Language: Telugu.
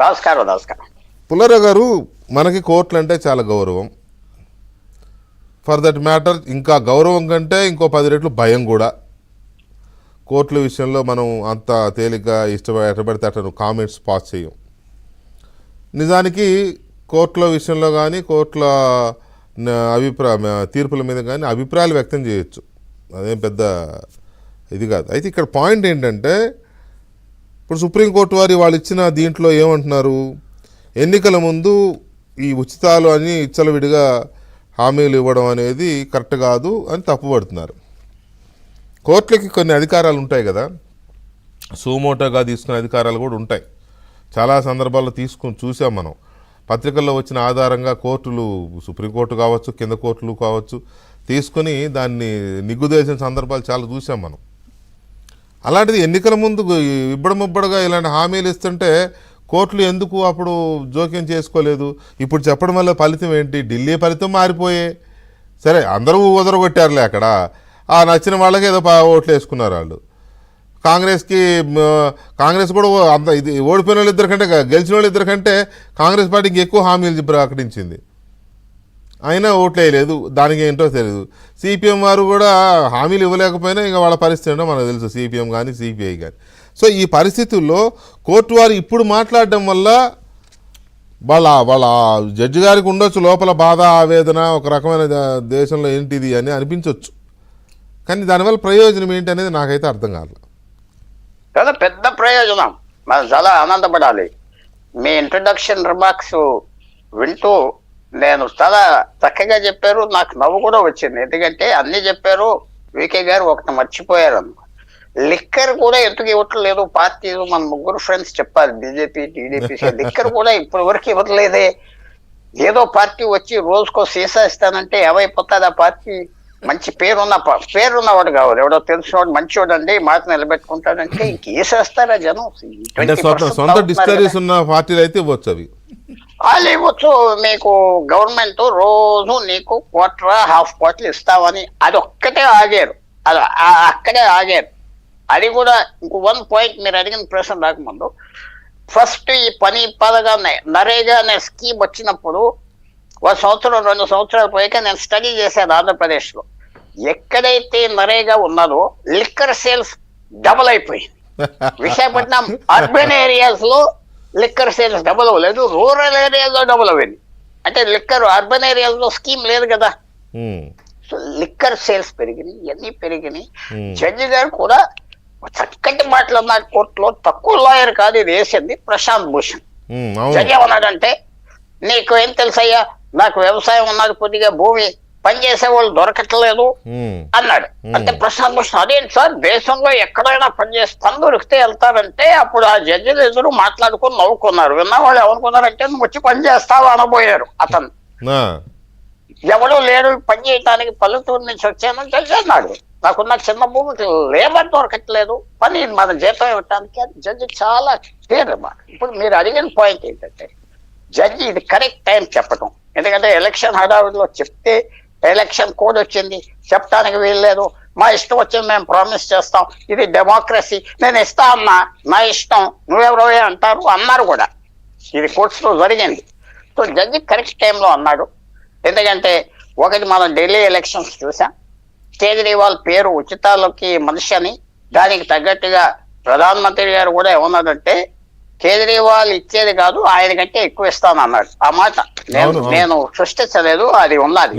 నమస్కారం. నమస్కారం. పుల్లారావు గారు, మనకి కోర్టులు అంటే చాలా గౌరవం. ఫర్ దట్ మ్యాటర్ ఇంకా గౌరవం కంటే ఇంకో 10 రెట్లు భయం కూడా. కోర్టుల విషయంలో మనం అంత తేలిగ్గా ఎట్టబడితే అట్లా కామెంట్స్ పాస్ చేయం. నిజానికి కోర్టుల విషయంలో కానీ కోర్టుల తీర్పుల మీద కానీ అభిప్రాయాలు వ్యక్తం చేయొచ్చు, అదేం పెద్ద ఇది కాదు. అయితే ఇక్కడ పాయింట్ ఏంటంటే, ఇప్పుడు సుప్రీంకోర్టు వారి వాళ్ళు ఇచ్చిన దీంట్లో ఏమంటున్నారు, ఎన్నికల ముందు ఈ ఉచితాలు అని ఇచ్చలవిడిగా హామీలు ఇవ్వడం అనేది కరెక్ట్ కాదు అని తప్పుపడుతున్నారు. కోర్టులకి కొన్ని అధికారాలు ఉంటాయి కదా, సుమోటోగా తీసుకునే అధికారాలు కూడా ఉంటాయి. చాలా సందర్భాల్లో చూసాం మనం. పత్రికల్లో వచ్చిన ఆధారంగా కోర్టులు, సుప్రీంకోర్టు కావచ్చు, కింద కోర్టులు కావచ్చు, తీసుకుని దాన్ని నిగ్గుదేసిన సందర్భాలు చాలా చూసాం మనం. అలాంటిది ఎన్నికల ముందు ఇబ్బడముబ్బడగా ఇలాంటి హామీలు ఇస్తుంటే కోర్టులు ఎందుకు అప్పుడు జోక్యం చేసుకోలేదు? ఇప్పుడు చెప్పడం వల్ల ఫలితం ఏంటి? ఢిల్లీ ఫలితం మారిపోయే. సరే, అందరూ వదరగొట్టారులే అక్కడ, నచ్చిన వాళ్ళకి ఏదో ఓట్లు వేసుకున్నారు వాళ్ళు. కాంగ్రెస్ కూడా అంత ఇది ఓడిపోయిన వాళ్ళు ఇద్దరు కంటే, గెలిచిన వాళ్ళు ఇద్దరు కంటే కాంగ్రెస్ పార్టీకి ఎక్కువ హామీలు ప్రకటించింది, అయినా ఓట్లు వేయలేదు. దానికి ఏంటో తెలియదు. సిపిఎం వారు కూడా హామీలు ఇవ్వలేకపోయినా ఇంకా వాళ్ళ పరిస్థితి ఏంటో మనకు తెలుసు, సిపిఎం కానీ సిపిఐ కానీ. సో ఈ పరిస్థితుల్లో కోర్టు వారు ఇప్పుడు మాట్లాడడం వల్ల వాళ్ళ జడ్జి గారికి ఉండొచ్చు లోపల బాధ, ఆవేదన, ఒక రకమైన దేశంలో ఏంటిది అని అనిపించవచ్చు. కానీ దానివల్ల ప్రయోజనం ఏంటి అనేది నాకైతే అర్థం కాదు. కదా పెద్ద ప్రయోజనం. మనం చాలా ఆనందపడాలి. మీ ఇంట్రొడక్షన్ రిమార్క్స్ వింటూ నేను చాలా చక్కగా చెప్పారు. నాకు నవ్వు కూడా వచ్చింది, ఎందుకంటే అన్ని చెప్పారు. వికే గారు ఒకటి మర్చిపోయారు అన్నమాట. లిక్కర్ కూడా ఎందుకు ఇవ్వట్లేదు పార్టీలు? మన ముగ్గురు ఫ్రెండ్స్ చెప్పారు, బీజేపీ, టీడీపీ. లిక్కర్ కూడా ఇప్పటి వరకు ఇవ్వట్లేదే. ఏదో పార్టీ వచ్చి రోజుకో సీసా ఇస్తానంటే ఏమైపోతుంది ఆ పార్టీ? మంచి పేరున్నవాడు కావాలి, ఎవడో తెలిసినవాడు, మంచివాడు అండి, మాట నిలబెట్టుకుంటాడంటే ఇంకేసేస్తారా జనం? సొంత డిస్టరీస్ ఉన్న పార్టీలు అయితే ఇవ్వచ్చు, అవి వాళ్ళు ఇవ్వచ్చు. మీకు గవర్నమెంట్ రోజు నీకు ½ క్వార్టర్ ఇస్తామని అదొక్కటే ఆగారు, అది అక్కడే ఆగారు. అది కూడా ఇంకో 1 పాయింట్ మీరు అడిగిన ప్రశ్న రాకముందు, ఫస్ట్ ఈ పని పదగా నరేగా అనే స్కీమ్ వచ్చినప్పుడు 1 సంవత్సరం 2 సంవత్సరాలు పోయాక నేను స్టడీ చేశాను ఆంధ్రప్రదేశ్లో. ఎక్కడైతే నరేగా ఉన్నదో లిక్కర్ సేల్స్ డబుల్ అయిపోయింది. విశాఖపట్నం అర్బన్ ఏరియాస్ లో లిక్కర్ సేల్స్ డబుల్ అవ్వలేదు, రూరల్ ఏరియాలో డబుల్ అవ్వింది. అంటే లిక్కర్ అర్బన్ ఏరియాస్ లో స్కీమ్ లేదు కదా, సో లిక్కర్ సేల్స్ పెరిగినాయి, ఇవన్నీ పెరిగినాయి. జడ్జి గారు కూడా చక్కటి మాట్లాడినాడు కోర్టులో. తక్కువ లాయర్ కాదు ఇది వేసింది, ప్రశాంత్ భూషణ్. జడ్జి ఏమన్నాడంటే, నీకు ఏం తెలుసయ్యా, నాకు వ్యవసాయం ఉన్నది, కొద్దిగా భూమి, పనిచేసే వాళ్ళు దొరకట్లేదు అన్నాడు. అంటే ప్రశాంత్ భూషణ్ అదేంటి సార్, దేశంలో ఎక్కడైనా పనిచేసి పని దొరికితే వెళ్తారంటే అప్పుడు ఆ జడ్జిలు ఎదురు మాట్లాడుకుని నవ్వుకున్నారు. విన్న వాళ్ళు ఏమనుకున్నారంటే నువ్వు వచ్చి పని చేస్తావు అనబోయారు. అతను ఎవరు లేరు పని చేయడానికి, పల్లెటూరు నుంచి వచ్చానని జడ్జి అన్నాడు. నాకున్న చిన్న భూమికి లేబర్ దొరకట్లేదు, పని మన జీతం ఇవ్వటానికి. జడ్జి చాలా క్లియర్ అన్నమాట. ఇప్పుడు మీరు అడిగిన పాయింట్ ఏంటంటే, జడ్జి ఇది కరెక్ట్ టైం చెప్పటం. ఎందుకంటే ఎలక్షన్ హడావిడిలో చెప్తే ఎలక్షన్ కోడ్ వచ్చింది, చెప్పడానికి వీల్లేదు, మా ఇష్టం వచ్చింది మేము ప్రామిస్ చేస్తాం, ఇది డెమోక్రసీ, నేను ఇస్తా అన్నా, నా ఇష్టం, నువ్వెవరో అంటారు అన్నారు కూడా. ఇది కోర్ట్స్లో జరిగింది. సో జడ్జి కరెక్ట్ టైంలో అన్నాడు. ఎందుకంటే ఒకటి, మనం ఢిల్లీ ఎలక్షన్స్ చూసాం, కేజ్రీవాల్ పేరు ఉచితాలకి మనిషి అని, దానికి తగ్గట్టుగా ప్రధానమంత్రి గారు కూడా ఏమన్నాడంటే కేజ్రీవాల్ ఇచ్చేది కాదు, ఆయన కంటే ఎక్కువ ఇస్తాను అన్నాడు. ఆ మాట నేను సృష్టించలేదు, అది ఉన్నది.